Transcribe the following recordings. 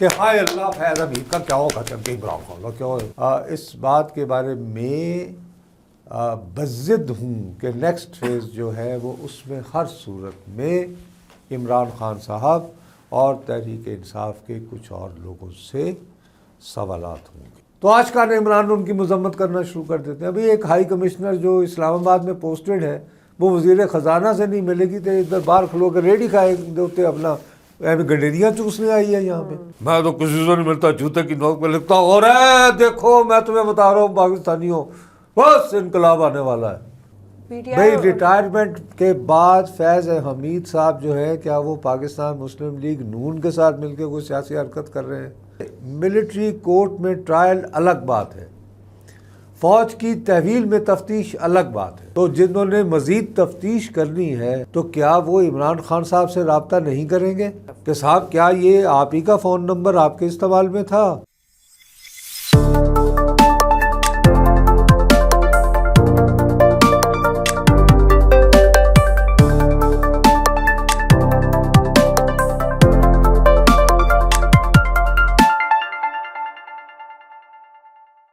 کہ ہائے اللہ فیض حمید کا کیا ہوگا کہ عمران خان کا کیا ہوگا. اس بات کے بارے میں بضد ہوں کہ نیکسٹ فیز جو ہے وہ اس میں ہر صورت میں عمران خان صاحب اور تحریک انصاف کے کچھ اور لوگوں سے سوالات ہوں گے. تو آج کا عمران ان کی مذمت کرنا شروع کر دیتے ہیں. ابھی ایک ہائی کمشنر جو اسلام آباد میں پوسٹڈ ہے وہ وزیر خزانہ سے نہیں ملے گی تو ادھر باہر کھلو کے ریڈی کھائے دیتے اپنا گڈیریاں چوسنے آئی ہے یہاں پہ. میں تو کسی سے نہیں ملتا, جوتے کی نوک پہ لکھتا ہوں اور دیکھو میں تمہیں بتا رہا ہوں پاکستانیوں بس انقلاب آنے والا ہے. بھائی ریٹائرمنٹ کے بعد فیض حمید صاحب جو ہے کیا وہ پاکستان مسلم لیگ نون کے ساتھ مل کے کوئی سیاسی حرکت کر رہے ہیں؟ ملٹری کورٹ میں ٹرائل الگ بات ہے, فوج کی تحویل میں تفتیش الگ بات ہے. تو جنہوں نے مزید تفتیش کرنی ہے تو کیا وہ عمران خان صاحب سے رابطہ نہیں کریں گے کہ صاحب کیا یہ آپ ہی کا فون نمبر آپ کے استعمال میں تھا؟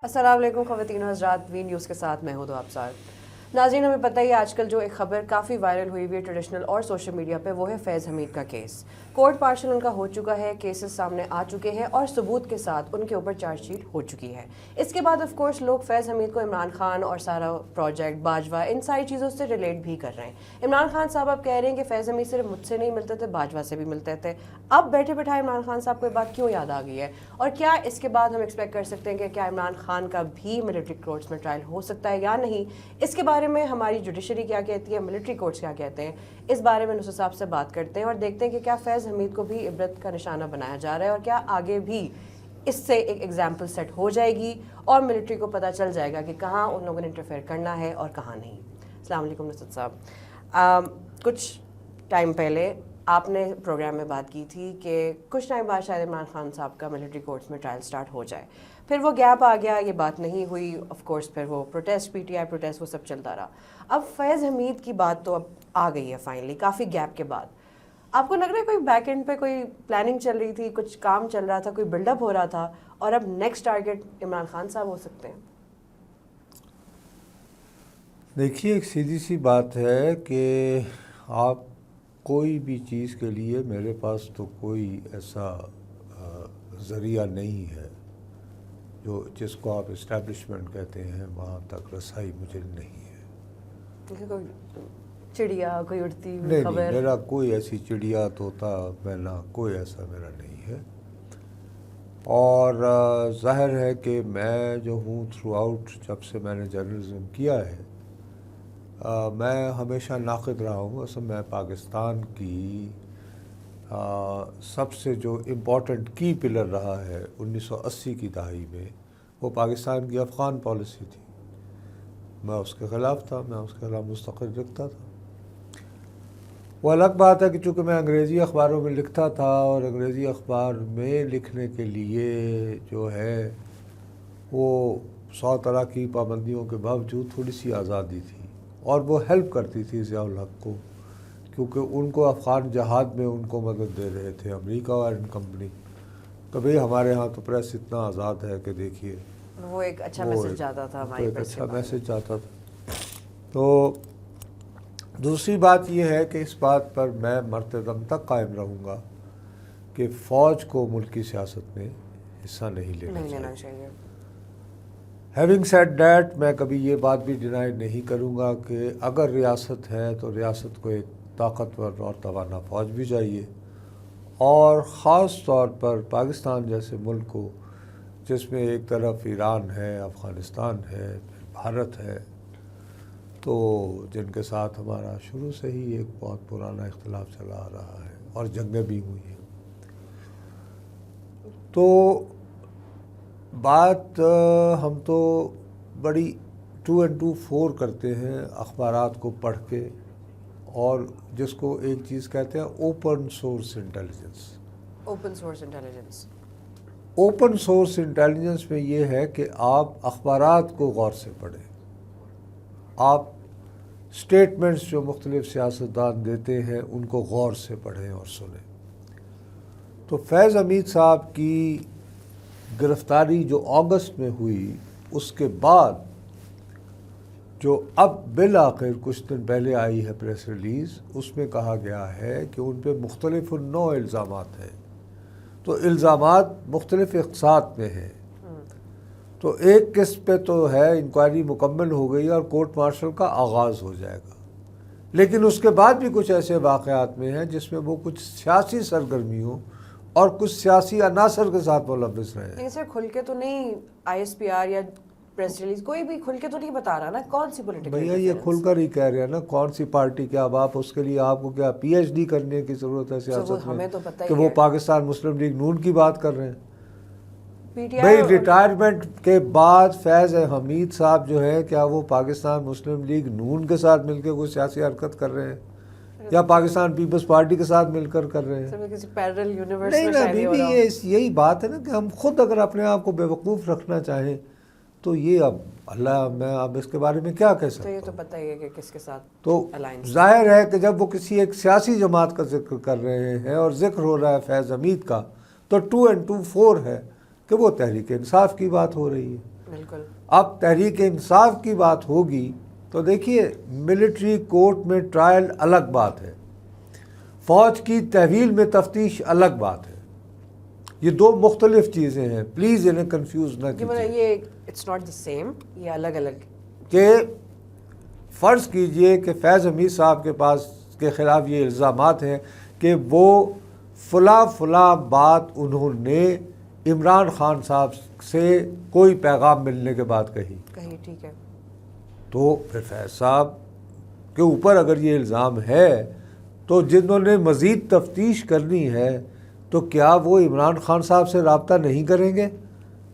السلام علیکم خواتین و حضرات, وی نیوز کے ساتھ میں ہوں تو آپ ساتھ. ناظرین, ہمیں پتہ ہی آج کل جو ایک خبر کافی وائرل ہوئی ہوئی ہے ٹریڈیشنل اور سوشل میڈیا پہ, وہ ہے فیض حمید کا کیس. کورٹ مارشل ان کا ہو چکا ہے, کیسز سامنے آ چکے ہیں اور ثبوت کے ساتھ ان کے اوپر چارج شیٹ ہو چکی ہے. اس کے بعد آف کورس لوگ فیض حمید کو عمران خان اور سارا پروجیکٹ باجوہ ان ساری چیزوں سے ریلیٹ بھی کر رہے ہیں. عمران خان صاحب اب کہہ رہے ہیں کہ فیض حمید صرف مجھ سے نہیں ملتے تھے, باجوہ سے بھی ملتے تھے. اب بیٹھے بیٹھائے عمران خان صاحب کو یہ بات کیوں یاد آ گئی ہے, اور کیا اس کے بعد ہم ایکسپیکٹ کر سکتے ہیں کہ کیا عمران خان کا بھی ملٹری کورٹس میں ٹرائل ہو سکتا ہے یا نہیں؟ اس کے بارے میں ہماری جوڈیشری کیا کہتی ہے, ملٹری کورٹس کیا کہتے ہیں, اس بارے میں نصر صاحب سے بات کرتے ہیں اور دیکھتے ہیں کہ کیا فیض حمید کو بھی عبرت کا نشانہ بنایا جا رہا ہے اور کیا آگے بھی اس سے ایک ایگزامپل سیٹ ہو جائے گی اور ملٹری کو پتہ چل جائے گا کہ کہاں ان لوگوں نے انٹرفیئر کرنا ہے اور کہاں نہیں. السلام علیکم نصر صاحب. کچھ ٹائم پہلے آپ نے پروگرام میں بات کی تھی کہ کچھ ٹائم بعد شاید عمران خان صاحب کا ملٹری کورٹس میں ٹرائل سٹارٹ ہو جائے, پھر وہ گیپ آ گیا, یہ بات نہیں ہوئی. آف کورس پھر وہ protest, P T I protest, وہ سب چلتا رہا. اب فیض حمید کی بات تو اب آ گئی ہے فائنلی کافی گیپ کے بعد. آپ کو لگ رہا ہے کوئی بیک اینڈ پہ کوئی پلاننگ چل رہی تھی, کچھ کام چل رہا تھا, کوئی بلڈ اپ ہو رہا تھا اور اب نیکسٹ ٹارگیٹ عمران خان صاحب ہو سکتے ہیں؟ دیکھیے, ایک سیدھی سی بات ہے کہ آپ کوئی بھی چیز کے لیے, میرے پاس تو کوئی ایسا ذریعہ نہیں ہے جو جس کو آپ اسٹیبلشمنٹ کہتے ہیں وہاں تک رسائی مجھے نہیں ہے. کوئی چڑیا, کوئی اڑتی ہوئی نہیں, خبر؟ میرا کوئی ایسی چڑیا طوطا مینا کوئی ایسا میرا نہیں ہے. اور ظاہر ہے کہ میں جو ہوں تھرو آؤٹ جب سے میں نے جرنلزم کیا ہے, میں ہمیشہ ناقد رہا ہوں. اصل میں پاکستان کی سب سے جو امپورٹنٹ کی پلر رہا ہے 1980 کی دہائی میں, وہ پاکستان کی افغان پالیسی تھی. میں اس کے خلاف تھا, میں اس کے خلاف مستقل لکھتا تھا. وہ الگ بات ہے کہ چونکہ میں انگریزی اخباروں میں لکھتا تھا اور انگریزی اخبار میں لکھنے کے لیے جو ہے وہ 100 طرح کی پابندیوں کے باوجود تھوڑی سی آزادی تھی, اور وہ ہیلپ کرتی تھی ضیاء الحق کو, کیونکہ ان کو افغان جہاد میں ان کو مدد دے رہے تھے امریکہ اینڈ کمپنی. تو بھئی ہمارے ہاں تو پریس اتنا آزاد ہے کہ دیکھیے وہ ایک اچھا میسج جاتا تھا ہماری پریس کے بارے میں. اچھا میسج جاتا تھا. تو دوسری بات یہ ہے کہ اس بات پر میں مرتے دم تک قائم رہوں گا کہ فوج کو ملکی سیاست میں حصہ نہیں لینا چاہیے. ہیونگ سیڈ دیٹ, میں کبھی یہ بات بھی ڈینائی نہیں کروں گا کہ اگر ریاست ہے تو ریاست کو ایک طاقتور اور توانا فوج بھی چاہیے, اور خاص طور پر پاکستان جیسے ملک کو جس میں ایک طرف ایران ہے, افغانستان ہے, پھر بھارت ہے, تو جن کے ساتھ ہمارا شروع سے ہی ایک بہت پرانا اختلاف چلا آ رہا ہے اور جنگیں بھی ہوئی ہیں. تو بات ہم تو بڑی 2 and 2 4 کرتے ہیں اخبارات کو پڑھ کے, اور جس کو ایک چیز کہتے ہیں open source intelligence. Open source intelligence, open source intelligence میں یہ ہے کہ آپ اخبارات کو غور سے پڑھیں, آپ سٹیٹمنٹس جو مختلف سیاستدان دیتے ہیں ان کو غور سے پڑھیں اور سنیں. تو فیض حمید صاحب کی گرفتاری جو اگست میں ہوئی، اس کے بعد جو اب بالآخر کچھ دن پہلے آئی ہے پریس ریلیز، اس میں کہا گیا ہے کہ ان پہ مختلف نوع الزامات ہیں. تو الزامات مختلف اقساط میں ہیں. تو ایک قسط پہ تو ہے انکوائری مکمل ہو گئی اور کورٹ مارشل کا آغاز ہو جائے گا، لیکن اس کے بعد بھی کچھ ایسے واقعات میں ہیں جس میں وہ کچھ سیاسی سرگرمیوں اور کچھ سیاسی عناصر کے ساتھ ملوث رہے ہیں. لیکن سر کھل کے تو نہیں ISPR یا پریس ریلیز کوئی بھی کھل کے تو نہیں بتا رہا نا کون سی پولیٹیکل بھیا یہ کھل کر ہی کہہ رہے ہیں نا کون سی پارٹی کیا. اب آپ اس کے لیے آپ کو کیا PhD کرنے کی ضرورت ہے سیاست میں کہ وہ پاکستان مسلم لیگ نون کی بات کر رہے ہیں. بھائی ریٹائرمنٹ کے بعد فیض حمید صاحب جو ہے کیا وہ پاکستان مسلم لیگ نون کے ساتھ مل کے کوئی سیاسی حرکت کر رہے ہیں یا پاکستان پیپلز پارٹی کے ساتھ مل کر رہے ہیں؟ نہیں نا بیوی، یہی بات ہے نا کہ ہم خود اگر اپنے آپ کو بیوقوف رکھنا چاہیں تو یہ اب اللہ، میں اب اس کے بارے میں کیا کہہ سکتا ہوں. یہ تو پتہ ہی ہے کہ کس کے ساتھ تو ظاہر ہے کہ جب وہ کسی ایک سیاسی جماعت کا ذکر کر رہے ہیں اور ذکر ہو رہا ہے فیض حمید کا، تو 2 and 2 4 ہے کہ وہ تحریک انصاف کی بات ہو رہی ہے. بالکل. اب تحریک انصاف کی بات ہوگی تو دیکھیے ملٹری کورٹ میں ٹرائل الگ بات ہے، فوج کی تحویل میں تفتیش الگ بات ہے. یہ دو مختلف چیزیں ہیں، پلیز انہیں کنفیوز نہ کیجیے. یہ اٹس ناٹ دی سیم، یہ الگ الگ. کہ فرض کیجئے کہ فیض حمید صاحب کے پاس کے خلاف یہ الزامات ہیں کہ وہ فلاں بات انہوں نے عمران خان صاحب سے کوئی پیغام ملنے کے بعد کہی. ٹھیک ہے. تو پھر فیض صاحب کے اوپر اگر یہ الزام ہے تو جنہوں نے مزید تفتیش کرنی ہے تو کیا وہ عمران خان صاحب سے رابطہ نہیں کریں گے؟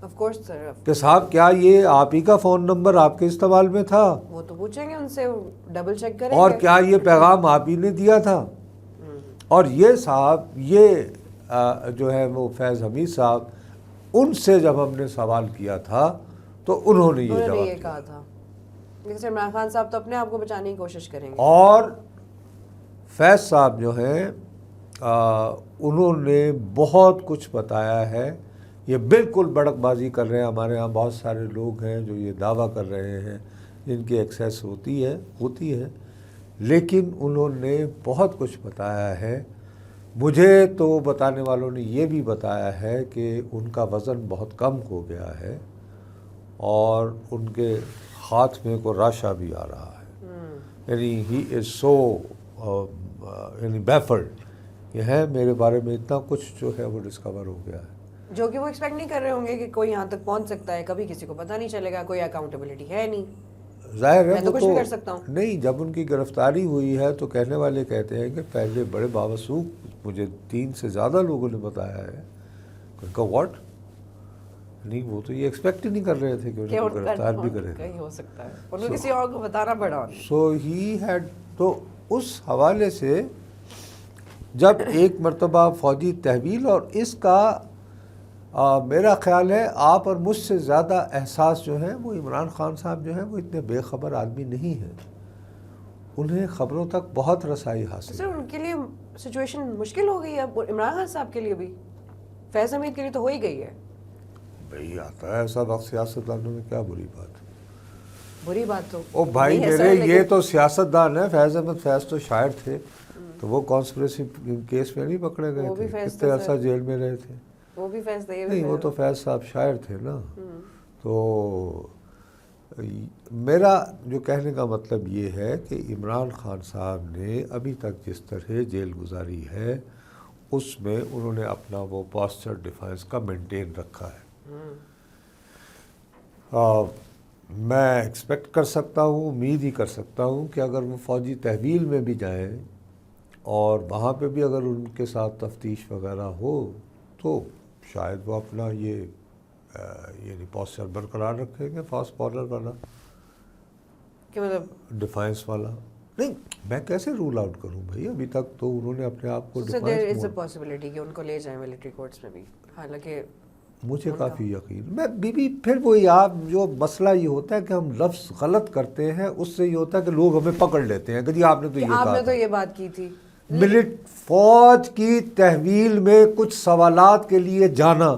آف کورس سر. کہ صاحب کیا یہ آپ ہی کا فون نمبر آپ کے استعمال میں تھا؟ وہ تو پوچھیں گے ان سے، ڈبل چیک کریں گے. اور کیا یہ پیغام آپ ہی نے دیا تھا؟ اور یہ صاحب یہ جو ہے وہ فیض حمید صاحب، ان سے جب ہم نے سوال کیا تھا تو انہوں نے یہ جواب کہا تھا. لیکن عمران خان صاحب تو اپنے آپ کو بچانے کی کوشش کریں گے. اور فیض صاحب جو ہیں انہوں نے بہت کچھ بتایا ہے. یہ بالکل بڑک بازی کر رہے ہیں. ہمارے ہاں بہت سارے لوگ ہیں جو یہ دعویٰ کر رہے ہیں جن کی ایکسیس ہوتی ہے، لیکن انہوں نے بہت کچھ بتایا ہے. مجھے تو بتانے والوں نے یہ بھی بتایا ہے کہ ان کا وزن بہت کم ہو گیا ہے اور ان کے ہاتھ میں کو راشا بھی آ رہا ہے. یعنی ہی از سو یعنی بیفلڈ. یہ ہے میرے بارے میں اتنا کچھ جو ہے وہ ڈسکور ہو گیا ہے جو کہ وہ ایکسپیکٹ نہیں کر رہے ہوں گے کہ کوئی یہاں تک پہنچ سکتا ہے. کبھی کسی کو پتہ نہیں چلے گا، کوئی اکاؤنٹیبلٹی ہے نہیں. ظاہر ہے میں تو کچھ بھی کر سکتا ہوں. نہیں، جب ان کی گرفتاری ہوئی ہے تو کہنے والے کہتے ہیں کہ پہلے بڑے باوثوق مجھے 3 سے زیادہ لوگوں نے بتایا ہے کہ واٹ نہیں، وہ تو یہ ایکسپیکٹ ہی نہیں کر رہے تھے کہ انہیں گرفتار بھی کریں. کہیں ہو سکتا ہے انہوں نے کسی اور کو بتانا پڑا. سو ہی ہیڈ. تو اس حوالے سے جب ایک مرتبہ فوجی تحویل، اور اس کا میرا خیال ہے آپ اور مجھ سے زیادہ احساس جو ہے وہ عمران خان صاحب جو ہیں وہ اتنے بے خبر آدمی نہیں ہیں. انہیں خبروں تک بہت رسائی حاصل. سر ان کے لیے سچویشن مشکل ہو گئی ہے. عمران خان صاحب کے لیے بھی، فیض حمید کے لیے تو ہو ہی گئی ہے. بھئی آتا ہے ایسا وقت سیاستدانوں میں، کیا بری بات ہے؟ بری بات تو او بھائی میرے، یہ تو سیاستدان ہے. فیض احمد فیض تو شاعر تھے، تو وہ کانسپریسی کیس میں نہیں پکڑے گئے تھے، کتنے عرصہ جیل میں رہے تھے. وہ بھی فیض تھے. نہیں، وہ تو فیض صاحب شاعر تھے نا. تو میرا جو کہنے کا مطلب یہ ہے کہ عمران خان صاحب نے ابھی تک جس طرح جیل گزاری ہے اس میں انہوں نے اپنا وہ پاسچر ڈیفینس کا مینٹین رکھا ہے. میں ایکسپیکٹ کر سکتا ہوں، امید ہی کر سکتا ہوں کہ اگر وہ فوجی تحویل میں بھی جائیں اور وہاں پہ بھی اگر ان کے ساتھ تفتیش وغیرہ ہو تو شاید وہ اپنا یہ یعنی پاسچر برقرار رکھیں گے، فاسٹ فالر والا، کہ مطلب ڈیفینس والا. نہیں، میں کیسے رول آؤٹ کروں بھائی؟ ابھی تک تو انہوں نے اپنے آپ کو ڈیفینس پاسبلٹی کہ ان کو لے جائیں ملٹری کورٹس میں بھی. حالانکہ مجھے کافی یقین میں بھی پھر وہی آپ جو مسئلہ یہ ہوتا ہے کہ ہم لفظ غلط کرتے ہیں، اس سے یہ ہوتا ہے کہ لوگ ہمیں پکڑ لیتے ہیں کہ جی آپ نے تو یہ کہا، آپ نے تو یہ بات کی تھی. ملٹ فوج کی تحویل میں کچھ سوالات کے لیے جانا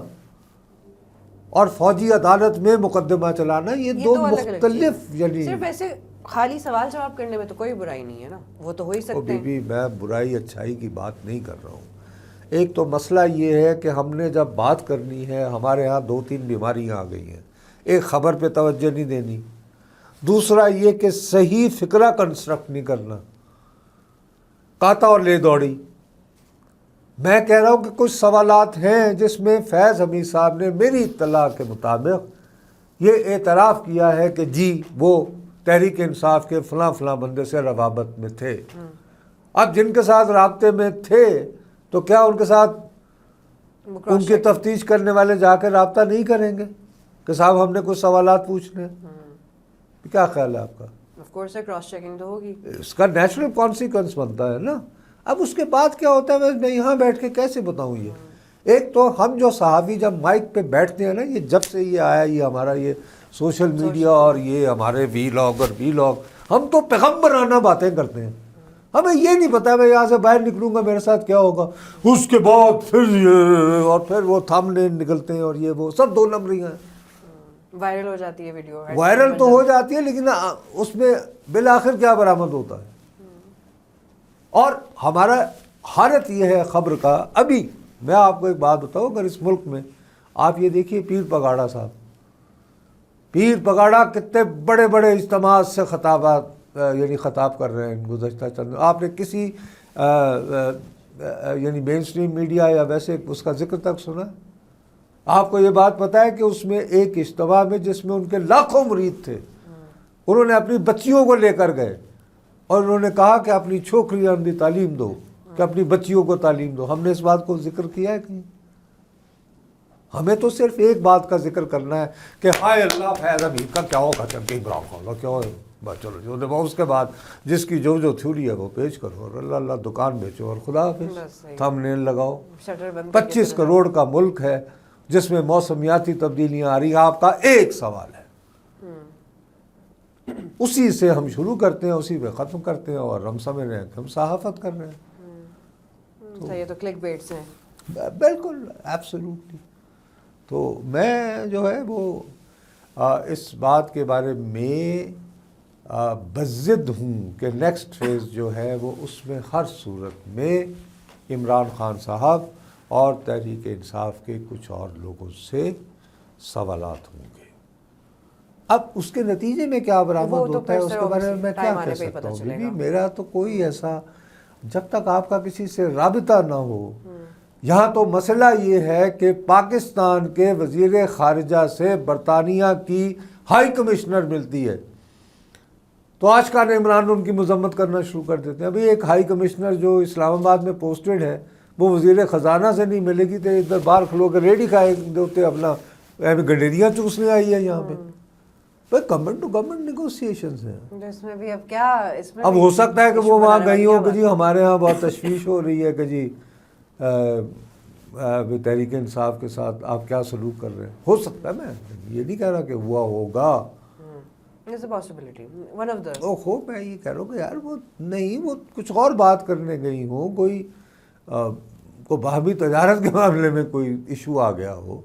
اور فوجی عدالت میں مقدمہ چلانا، یہ دو مختلف، یعنی صرف ایسے خالی سوال جواب کرنے میں تو کوئی برائی نہیں ہے نا، وہ تو ہو ہی سکتے ہیں۔ بی میں برائی اچھائی کی بات نہیں کر رہا ہوں۔ ایک تو مسئلہ یہ ہے کہ ہم نے جب بات کرنی ہے، ہمارے ہاں 2-3 بیماریاں آ گئی ہیں۔ ایک خبر پہ توجہ نہیں دینی، دوسرا یہ کہ صحیح فکرہ کنسٹرکٹ نہیں کرنا، کاتا اور لے دوڑی۔ میں کہہ رہا ہوں کہ کچھ سوالات ہیں جس میں فیض حمید صاحب نے میری اطلاع کے مطابق یہ اعتراف کیا ہے کہ جی وہ تحریک انصاف کے فلاں فلاں بندے سے روابط میں تھے۔ اب جن کے ساتھ رابطے میں تھے تو کیا ان کے ساتھ ان کی تفتیش کرنے والے جا کے رابطہ نہیں کریں گے کہ صاحب ہم نے کچھ سوالات پوچھنے؟ کیا خیال ہے آپ کا؟ آف کورس کراس چیکنگ تو ہوگی، اس کا نیچرل کانسیکوینس بنتا ہے نا۔ اب اس کے بعد کیا ہوتا ہے میں یہاں بیٹھ کے کیسے بتاؤں؟ یہ ایک تو ہم جو صحافی جب مائک پہ بیٹھتے ہیں نا، یہ جب سے یہ آیا یہ ہمارا یہ سوشل میڈیا اور یہ ہمارے وی لاگ، ہم تو پیغمبرانہ باتیں کرتے ہیں۔ ہمیں یہ نہیں پتا میں یہاں سے باہر نکلوں گا میرے ساتھ کیا ہوگا، اس کے بعد پھر یہ اور پھر وہ تھم نے نکلتے ہیں اور یہ وہ سب 2 نمبریاں ہیں۔ وائرل ہو جاتی ہے ویڈیو، وائرل تو ہو جاتی ہے لیکن اس میں بالآخر کیا برآمد ہوتا ہے؟ اور ہمارا حالت یہ ہے خبر کا۔ ابھی میں آپ کو ایک بات بتاؤں، اگر اس ملک میں آپ یہ دیکھیے پیر پگاڑا صاحب، پیر پگاڑا کتنے بڑے بڑے اجتماعات سے یعنی خطاب کر رہے ہیں گزشتہ چند، آپ نے کسی یعنی مین سٹریم میڈیا یا ویسے اس کا ذکر تک سنا؟ آپ کو یہ بات پتہ ہے کہ اس میں ایک اجتماع میں جس میں ان کے لاکھوں مرید تھے، انہوں نے اپنی بچیوں کو لے کر گئے اور انہوں نے کہا کہ اپنی چھوکریاں بھی تعلیم دو، کہ اپنی بچیوں کو تعلیم دو۔ ہم نے اس بات کو ذکر کیا ہے کہیں؟ ہمیں تو صرف ایک بات کا ذکر کرنا ہے کہ ہائے اللہ فیض حمید کا کیا ہوگا، چل عمران خان کا کیا ہوگا، بس چلو جو اس کے بعد جس کی جو تھیوری ہے وہ پیش کرو اور اللہ اللہ دکان بیچو اور خدا حافظ، تھم نیل لگاؤ۔ 25 کروڑ کا ملک ہے جس میں موسمیاتی تبدیلیاں آ رہی ہیں۔ آپ کا ایک سوال ہے، اسی سے ہم شروع کرتے ہیں، اسی پہ ختم کرتے ہیں اور ہم سمجھ رہے ہیں کہ ہم صحافت کر رہے ہیں۔ یہ تو کلک بیٹس ہیں، بالکل ایبسولوٹلی۔ تو میں جو ہے وہ اس بات کے بارے میں بضد ہوں کہ نیکسٹ فیز جو ہے وہ اس میں ہر صورت میں عمران خان صاحب اور تحریک انصاف کے کچھ اور لوگوں سے سوالات ہوں گے۔ اب اس کے نتیجے میں کیا برآمد ہوتا ہے اس کے بارے میں میں کیا کہہ سکتا ہوں؟ بی میرا تو کوئی ایسا، جب تک آپ کا کسی سے رابطہ نہ ہو، یہاں تو مسئلہ یہ ہے کہ پاکستان کے وزیر خارجہ سے برطانیہ کی ہائی کمشنر ملتی ہے تو آشکار عمران ان کی مذمت کرنا شروع کر دیتے ہیں۔ ابھی ایک ہائی کمشنر جو اسلام آباد میں پوسٹڈ ہے وہ وزیر خزانہ سے نہیں ملے گی تو ادھر باہر کھلو کے ریڈی کھائے ہوتے اپنا گڈیریاں چوسنے آئی ہے یہاں پہ۔ گورنمنٹ ٹو گورنمنٹ نیگوسیشنز ہیں، اس میں بھی اب کیا، اس میں اب ہو سکتا ہے کہ وہ وہاں گئی ہو کہ جی ہمارے ہاں بہت تشویش ہو رہی ہے کہ جی تحریک انصاف کے ساتھ آپ کیا سلوک کر رہے ہیں، ہو سکتا ہے، میں یہ نہیں کہہ رہا کہ ہوا ہوگا، میں یہ کہہ رہا ہوں کہ یار وہ نہیں، وہ کچھ اور بات کرنے گئی ہوں، کوئی باہمی تجارت کے معاملے میں کوئی ایشو آ گیا ہو،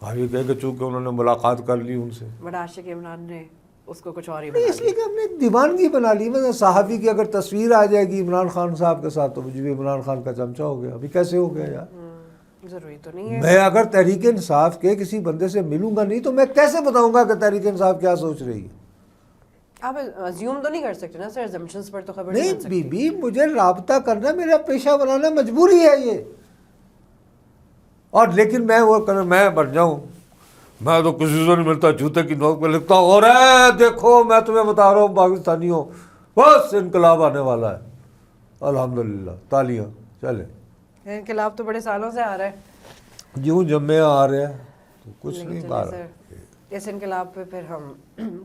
یہ کہہ کہ چونکہ انہوں نے ملاقات کر لی ان سے، بڑا عاشق عمران نے اس کو کچھ اور ہی اس لیے کہ ہم نے دیوانگی بنا لی۔ میں صحافی کی اگر تصویر آ جائے گی عمران خان صاحب کے ساتھ تو مجھے بھی عمران خان کا چمچہ ہو گیا۔ ابھی کیسے ہو گیا یار؟ ضروری تو نہیں ہے، میں اگر تحریک انصاف کے کسی بندے سے ملوں گا نہیں تو میں کیسے بتاؤں گا کہ تحریک انصاف کیا سوچ رہی ہے؟ آپ ازیوم تو نہیں کر سکتے نا سر، ازمپشنز پر تو خبر نہیں بن سکتی۔ بی مجھے رابطہ کرنا میرا پیشہ بنانا مجبوری ہے یہ، اور لیکن میں وہ میں بن جاؤں، میں تو کسی سے نہیں ملتا، جوتے کی نوک پہ لکھتا ہوں اور دیکھو میں تمہیں بتا رہا ہوں پاکستانیوں بس انقلاب آنے والا ہے، الحمدللہ تالیاں چلے۔ انقلاب تو بڑے سالوں سے آ رہا ہے، جوں جمعے آ رہے ہیں تو کچھ نہیں پا رہا۔ اس انقلاب پہ پھر ہم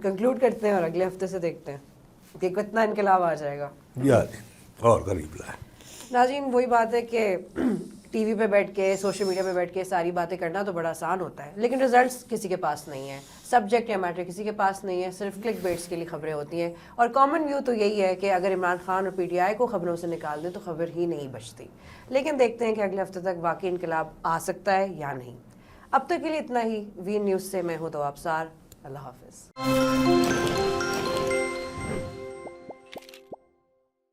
کنکلوڈ کرتے ہیں اور اگلے ہفتے سے دیکھتے ہیں کہ کتنا انقلاب آ جائے گا اور غریب لائے۔ ناظرین وہی بات ہے کہ ٹی وی پہ بیٹھ کے سوشل میڈیا پہ بیٹھ کے ساری باتیں کرنا تو بڑا آسان ہوتا ہے، لیکن رزلٹس کسی کے پاس نہیں ہے، سبجیکٹ یا میٹر کسی کے پاس نہیں ہے، صرف کلک بیٹس کے لیے خبریں ہوتی ہیں. اور کامن ویو تو یہی ہے کہ اگر عمران خان اور پی ٹی آئی کو خبروں سے نکال دیں تو خبر ہی نہیں بچتی. لیکن دیکھتے ہیں کہ اگلے ہفتے تک واقعی انقلاب آ سکتا ہے یا نہیں. اب تک کے لیے اتنا ہی. وی نیوز سے میں ہوں تو ابصار. اللہ حافظ.